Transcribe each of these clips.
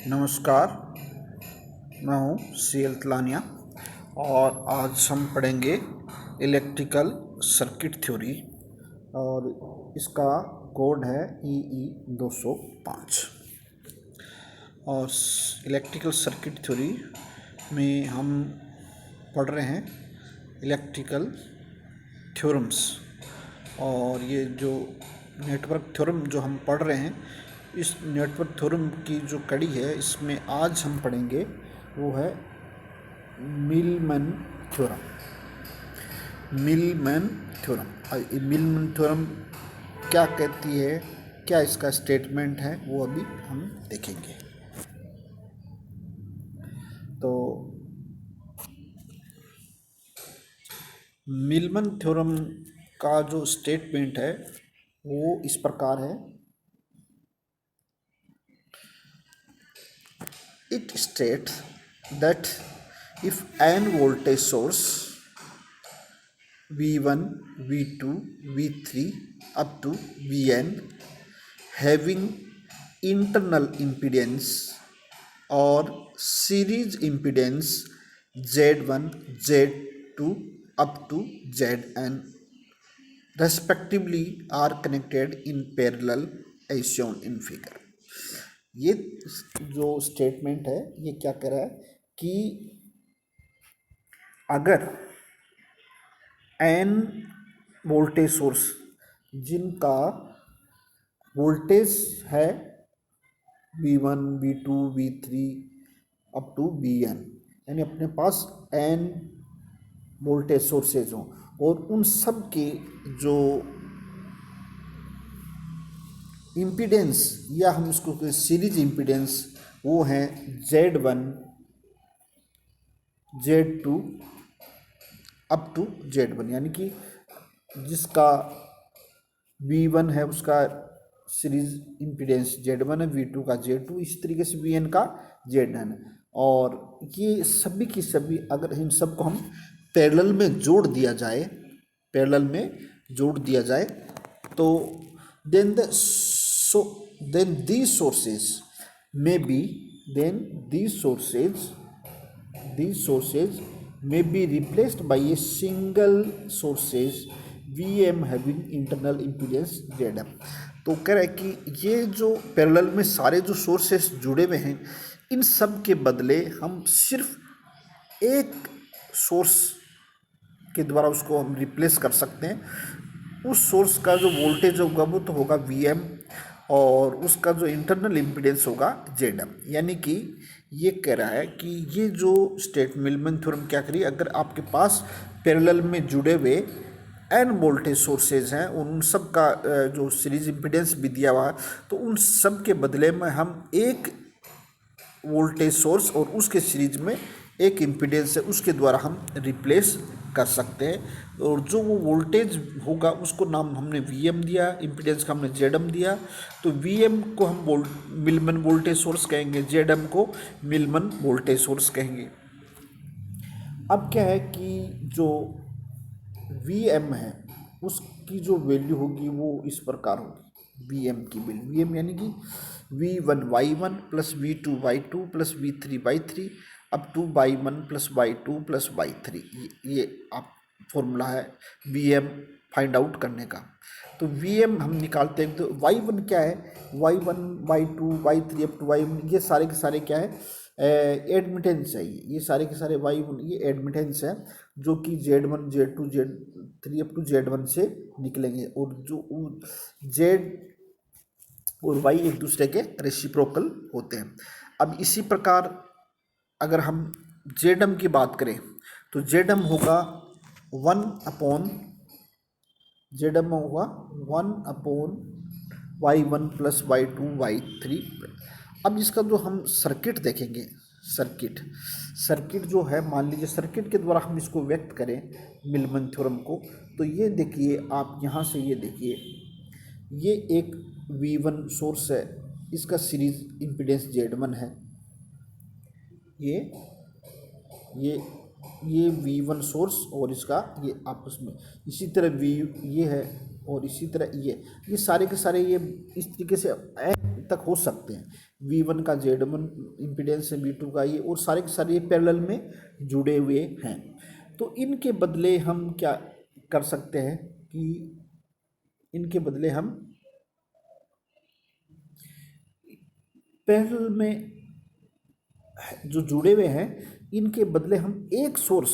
नमस्कार, मैं हूँ सीएल तलानिया और आज हम पढ़ेंगे इलेक्ट्रिकल सर्किट थ्योरी और इसका कोड है EE 205। और इलेक्ट्रिकल सर्किट थ्योरी में हम पढ़ रहे हैं इलेक्ट्रिकल थ्योरम्स। और ये जो नेटवर्क थ्योरम जो हम पढ़ रहे हैं, इस नेटवर्क थ्योरम की जो कड़ी है, इसमें आज हम पढ़ेंगे वो है Milman theorem. Milman theorem, Milman theorem क्या कहती है, क्या इसका स्टेटमेंट है, वो अभी हम देखेंगे। तो मिलमैन थ्योरम का जो स्टेटमेंट है वो इस प्रकार है। It states that if n voltage source V1, V2, V3 up to Vn having internal impedance or series impedance Z1, Z2 up to Zn respectively are connected in parallel as shown in figure। ये जो statement है ये क्या कह रहा है कि अगर n वोल्टेज सोर्स जिनका वोल्टेज है V1, V2, V3 up to Vn, यानी अपने पास n वोल्टेज सोर्सेज हों और उन सब के जो इम्पीडेंस या हम उसको सीरीज इम्पीडेंस वो हैं Z1, Z2 up to Z1, यानी कि जिसका V1 है उसका सीरीज इम्पीडेंस Z1 है, V2 का Z2, इस तरीके से Vn का Zn है। और ये सभी की सभी अगर इन सबको हम पैरेलल में जोड़ दिया जाए, तो then these sources may be replaced by a single sources Vm having internal impedance Zm। तो कह रहा है कि ये जो पैरेलल में सारे जो सोर्सेस जुड़े हुए हैं, इन सब के बदले हम सिर्फ एक सोर्स के द्वारा उसको हम रिप्लेस कर सकते हैं। उस सोर्स का जो वोल्टेज होगा वो तो होगा Vm और उसका जो इंटरनल इम्पीडेंस होगा Zm। यानी कि ये कह रहा है कि ये जो मिलमैन थ्योरम क्या करिए, अगर आपके पास पैरेलल में जुड़े हुए n वोल्टेज सोर्सेज हैं, उन सब का जो सीरीज इम्पीडेंस भी दिया हुआ है, तो उन सब के बदले में हम एक वोल्टेज सोर्स और उसके सीरीज में एक इम्पीडेंस है उसके द्वारा हम रिप्लेस कर सकते हैं। और जो वो वोल्टेज होगा उसको नाम हमने Vm दिया, इम्पीडेंस का हमने Zm दिया। तो Vm को हम मिलमैन वोल्टेज सोर्स कहेंगे, Zm को मिलमैन वोल्टेज सोर्स कहेंगे। अब क्या है कि जो Vm है उसकी जो वैल्यू होगी वो इस प्रकार होगी। Vm की वैल्यू, Vm यानी कि V1 Y1 plus V2 Y2 plus V3 Y3 up to Y1 plus Y2 plus Y3। ये आप फॉर्मूला है Vm फाइंड आउट करने का। तो Vm हम निकालते हैं, तो Y1 क्या है, Y1 Y2 Y3 up to Y1, ये सारे के सारे क्या है, एडमिटेंस है। ये सारे के सारे Y1 ये एडमिटेंस है जो कि Z1 Z2 Z3 up to Z1 से निकलेंगे और जो Z और Y एक दूसरे के रेसिप्रोकल होते हैं। अब इसी प्रकार अगर हम Zm की बात करें तो Zm होगा 1 upon Y1 plus Y2 Y3। अब इसका जो हम सर्किट देखेंगे, सर्किट जो है, मान लीजिए सर्किट के द्वारा हम इसको व्यक्त करें मिलमैन थ्योरम को, तो ये देखिए आप यहाँ से ये देखिए, ये एक V1 सोर्स है, इसका सीरीज इम्पीडेंस Z1 है। ये V1 सोर्स और इसका ये आपस में, इसी तरह ये है और इसी तरह ये सारे के सारे ये इस तरीके से एन तक हो सकते हैं। V1 का Z1 इम्पीडेंस है, V2 का ये, और सारे के सारे ये पैरेलल में जुड़े हुए हैं। तो इनके बदले हम क्या कर सकते हैं कि इनके बदले हम पैरेलल में जो जुड़े हुए हैं इनके बदले हम एक सोर्स,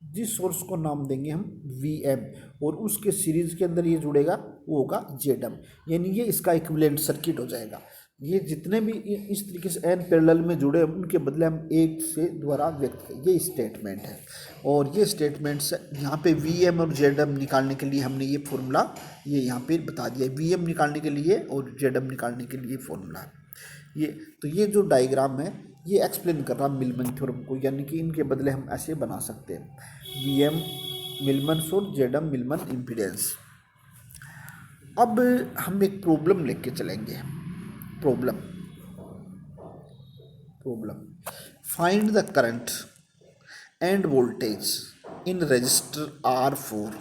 जिस सोर्स को नाम देंगे हम VM, और उसके सीरीज के अंदर ये जुड़ेगा वो होगा ZM, यानी ये इसका इक्विवेलेंट सर्किट हो जाएगा। ये जितने भी इस तरीके से एन पैरेलल में जुड़े हैं उनके बदले हम एक से द्वारा व्यक्त करें, ये स्टेटमेंट है। और ये स्टेटमेंट्स यहाँ पे VM और ZM निकालने के लिए हमने ये फॉर्मूला ये यहाँ पे बता दिया, VM निकालने के लिए और ZM निकालने के लिए फॉर्मूला है ये। तो ये जो डायग्राम है ये एक्सप्लेन कर रहा मिलमन थ्योरम को, यानी कि इनके बदले हम ऐसे बना सकते हैं, VM Millman source, ZM Millman impedance. अब हम एक प्रॉब्लम लेके चलेंगे। Problem find the current and voltage in register R4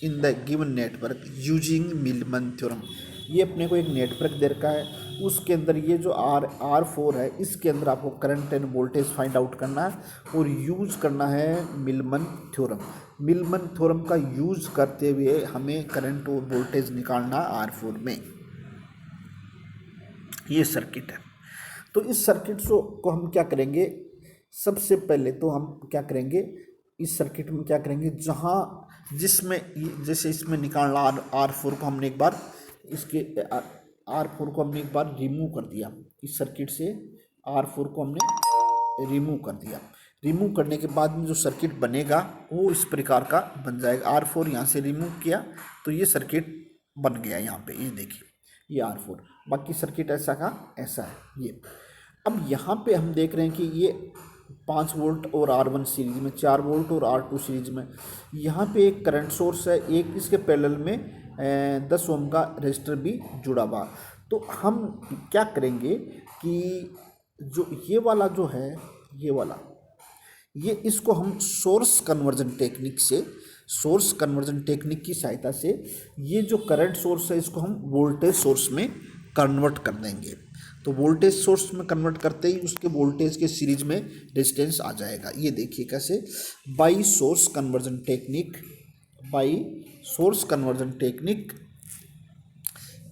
in the given network using Millman theorem. ये अपने को एक नेटवर्क दे रखा है, उसके अंदर ये जो R4 है इसके अंदर आपको current and voltage find out करना है और यूज़ करना है मिलमन थ्योरम। मिलमन थ्योरम का यूज़ करते हुए हमें करंट और वोल्टेज निकालना R4 में। ये सर्किट है। तो इस सर्किट को हम क्या करेंगे, सबसे पहले तो हम क्या करेंगे, इस सर्किट में क्या करेंगे, जहाँ जिसमें जैसे इसमें निकालना R4 को हमने एक बार इसके R4 को हमने एक बार रिमूव कर दिया, इस सर्किट से R4 को हमने रिमूव कर दिया। रिमूव करने के बाद में जो सर्किट बनेगा वो इस प्रकार का बन जाएगा। R4 यहाँ से रिमूव किया तो ये सर्किट बन गया यहाँ पे, ये देखिए ये R4, बाकी सर्किट ऐसा का ऐसा है ये। अब यहाँ पे हम देख रहे हैं कि ये 5 वोल्ट और R1 सीरीज में, 4 वोल्ट और R2 सीरीज में, यहाँ पे एक करंट सोर्स है, एक इसके पैरेलल में 10 ओम का रजिस्टर भी जुड़ा हुआ। तो हम क्या करेंगे कि जो ये वाला जो है ये वाला, ये इसको हम सोर्स कन्वर्जन टेक्निक से, सोर्स कन्वर्जन टेक्निक की सहायता से ये जो करंट सोर्स है इसको हम वोल्टेज सोर्स में कन्वर्ट कर देंगे। तो वोल्टेज सोर्स में कन्वर्ट करते ही उसके वोल्टेज के सीरीज में रेजिस्टेंस आ जाएगा। ये देखिए कैसे, by source conversion technique, by source conversion technique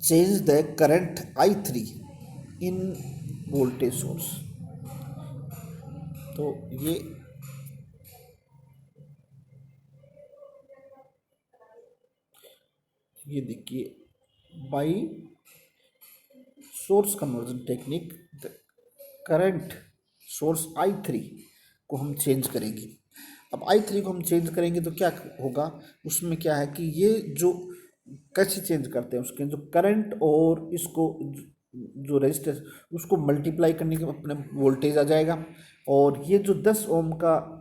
change the current I3 in voltage source. तो ये देखिए by source conversion technique the current source I3 को हम चेंज करेंगे। अब I3 को हम चेंज करेंगे तो क्या होगा, उसमें क्या है कि ये जो कैसे चेंज करते हैं, उसके जो करंट और इसको जो रेजिस्टेंस उसको मल्टीप्लाई करने के अपने वोल्टेज आ जाएगा, और ये जो 10 ओम का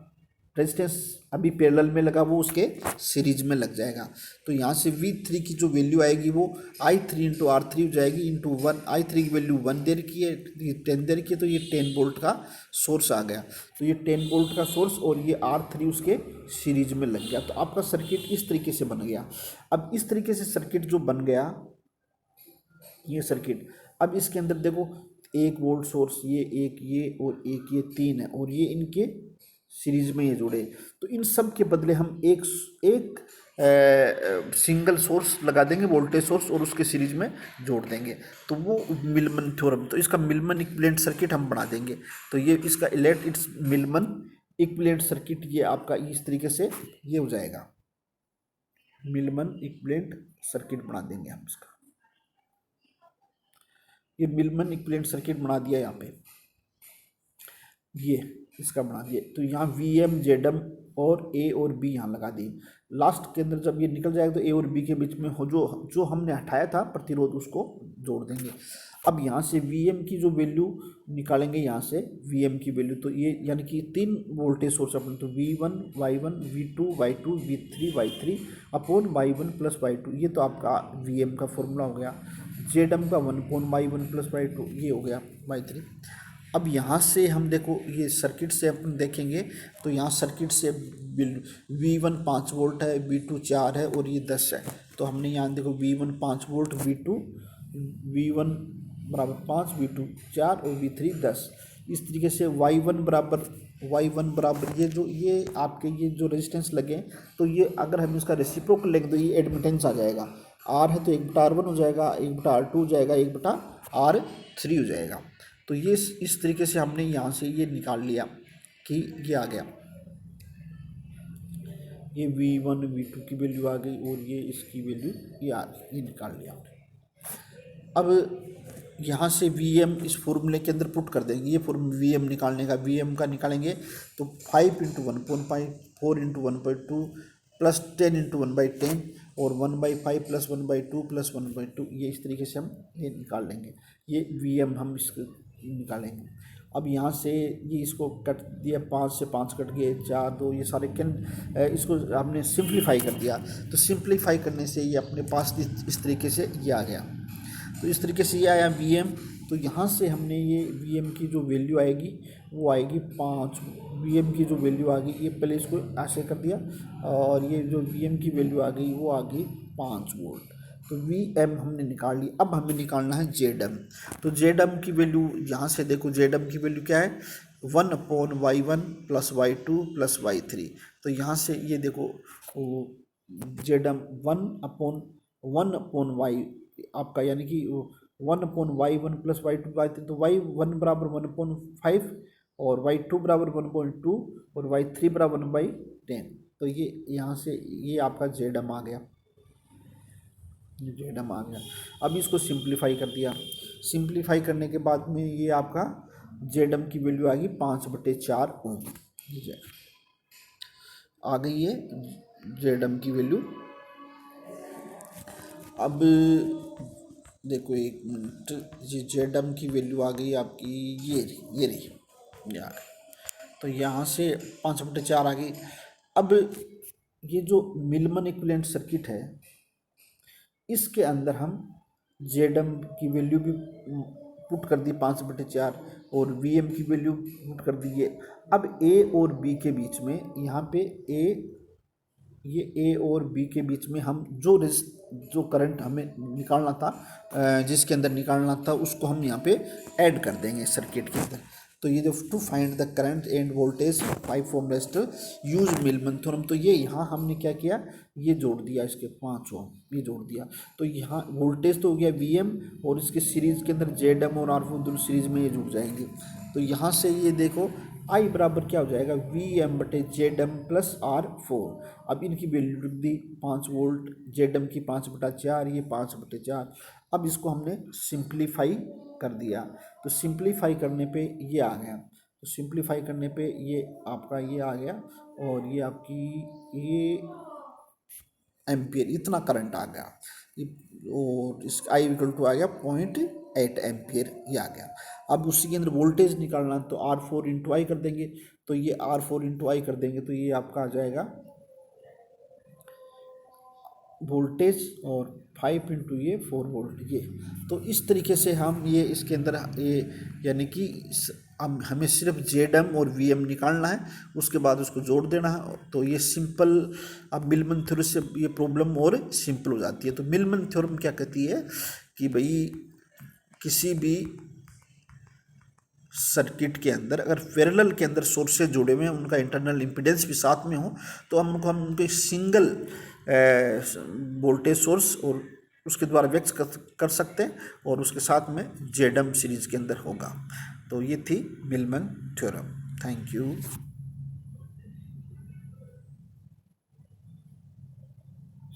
रेजिस्टेंस अभी पैरेलल में लगा वो उसके सीरीज में लग जाएगा। तो यहाँ से V3 की जो वैल्यू आएगी वो I3 इंटू R3 हो जाएगी इंटू 1। I3 की वैल्यू 1 दे रखी है, 10 दे रखी है, तो ये 10 वोल्ट का सोर्स आ गया। तो ये 10 वोल्ट का सोर्स और ये R3 उसके सीरीज में लग गया। तो आपका सर्किट इस तरीके से बन गया। अब इस तरीके से सर्किट जो बन गया ये सर्किट, अब इसके अंदर देखो 1 वोल्ट सोर्स, ये एक, ये और एक, ये 3 है, और ये इनके सीरीज में ये जुड़े। तो इन सब के बदले हम एक सिंगल सोर्स लगा देंगे, वोल्टेज सोर्स, और उसके सीरीज में जोड़ देंगे। तो वो मिलमन थ्योरम, तो इसका मिलमन इक्विवेलेंट सर्किट हम बना देंगे। तो ये इसका इट्स मिलमन इक्विवेलेंट सर्किट ये आपका इस तरीके से ये हो जाएगा, मिलमन इक्विवेलेंट सर्किट बना देंगे हम इसका। ये मिलमन इक्विवेलेंट सर्किट बना दिया यहाँ पे, ये इसका बना दिए। तो यहाँ VM ZM और A और B यहाँ लगा दी। लास्ट के अंदर जब ये निकल जाएगा तो A और B के बीच में हो जो हमने हटाया था प्रतिरोध उसको जोड़ देंगे। अब यहाँ से VM की जो वैल्यू निकालेंगे, यहाँ से VM की वैल्यू, तो ये यानी कि 3 वोल्टेज सोर्स अपन, तो V1 Y1 V2 Y2 V3 Y3 upon Y1 plus Y2, ये तो आपका VM का फॉर्मूला हो गया। ZM का 1 अपॉन Y1 प्लस Y2 ये हो गया Y3। अब यहाँ से हम देखो ये सर्किट से अपन देखेंगे तो यहाँ सर्किट से V1 5 वोल्ट है, V2 4 है और ये 10 है। तो हमने यहाँ देखो V1 5 वोल्ट, V1 बराबर 5, V2 4 और V3 10। इस तरीके से Y1 बराबर ये आपके ये जो रेजिस्टेंस लगे तो ये अगर हम इसका रेसिप्रोकल लेंगे तो ये एडमिटेंस आ जाएगा। R है तो 1/R1 हो जाएगा, 1/R2 हो जाएगा, 1/R3 हो जाएगा। तो ये इस तरीके से हमने यहाँ से ये निकाल लिया कि ये आ गया, ये V1 V2 की वैल्यू आ गई और ये इसकी वैल्यू ये निकाल लिया हमने। अब यहाँ से Vm इस फॉर्मूले के अंदर पुट कर देंगे। ये फॉर्मूला Vm निकालने का, Vm का निकालेंगे तो 5 × 1.5 4 × 1/2 प्लस 10 × 1/10 और 1/5 प्लस 1/2 प्लस 1/2, ये इस तरीके से हम ये निकाल लेंगे। ये Vm हम इसको निकालेंगे। अब यहाँ से ये इसको कट दिया, 5 से 5 कट गए, 4 2, ये सारे इसको हमने सिंप्लीफाई कर दिया। तो सिंप्लीफाई करने से ये अपने पास इस तरीके से ये आ गया। तो इस तरीके से ये आया Vm। तो यहाँ से हमने ये Vm की जो वैल्यू आएगी वो आएगी 5। Vm की जो वैल्यू आ गई, ये पहले इसको ऐसे कर दिया और ये जो Vm की वैल्यू आ गई वो आ गई 5 वोल्ट। तो Vm हमने निकाल ली। अब हमें निकालना है Zm। तो Zm की वैल्यू यहाँ से देखो, Zm की वैल्यू क्या है, 1/Y1 plus Y2 plus Y3। तो यहाँ से ये देखो Zm 1/Y आपका, यानी कि 1/Y1 प्लस Y2 Y3। तो Y1 बराबर 1/5 और Y2 बराबर 1/2 और Y3 बराबर 1/10। तो ये यहाँ से ये आपका Zm आ गया, Zm आ गया। अब इसको सिंप्लीफाई कर दिया। सिंप्लीफाई करने के बाद में ये आपका Zm की वैल्यू आ गई 5/4 ओम आ गई है Zm की वैल्यू। अब देखो एक मिनट, ये Zm की वैल्यू आ गई आपकी ये रही यार। तो यहाँ से 5/4 आ गई। अब ये जो मिलमन इक्विवेलेंट सर्किट है इसके अंदर हम Zm की वैल्यू भी पुट कर दी 5/4 और Vm की वैल्यू पुट कर दी है। अब A और B के बीच में यहाँ पे ये A और B के बीच में हम जो करंट हमें निकालना था, जिसके अंदर निकालना था, उसको हम यहाँ पे ऐड कर देंगे सर्किट के अंदर। तो ये जो to find the current and voltage 5 ohm resistor use Millman theorem. तो ये यहाँ हमने क्या किया, ये जोड़ दिया, इसके 5 ओम ये जोड़ दिया। तो यहाँ वोल्टेज तो हो गया Vm और इसके सीरीज़ के अंदर Zm और R4 दोनों सीरीज़ में ये जुड़ जाएंगे। तो यहाँ से ये देखो I बराबर क्या हो जाएगा, Vm/Zm प्लस R4। अब इनकी वैल्यू दी 5 वोल्ट, Zm की 5/4, ये 5/4। अब इसको हमने सिंप्लीफाई कर दिया। तो सिंप्लीफाई करने पे ये आ गया। तो सिंप्लीफाई करने पे ये आपका ये आ गया और ये आपकी ये एम्पियर इतना करंट आ गया। और इस I = आ गया 0.8 एम्पियर ये आ गया। अब उसी के अंदर वोल्टेज निकालना तो R4 × I कर देंगे। तो ये R4 × I कर देंगे तो ये आपका आ जाएगा वोल्टेज और 5 × ये 4 वोल्ट ये। तो इस तरीके से हम ये इसके अंदर ये यानी कि हमें सिर्फ Zm और Vm निकालना है, उसके बाद उसको जोड़ देना है। तो ये सिंपल, अब मिलमन थ्योरम से ये प्रॉब्लम और सिंपल हो जाती है। तो मिलमन थ्योरम क्या कहती है कि भाई किसी भी सर्किट के अंदर अगर पैरेलल के अंदर सोर्सेज जुड़े हुए हैं, उनका इंटरनल इम्पीडेंस भी साथ में हो, तो हम उनके सिंगल वोल्टेज सोर्स और उसके द्वारा व्यक्त कर सकते हैं और उसके साथ में Zm सीरीज के अंदर होगा। तो ये थी मिलमन थ्योरम। Thank you.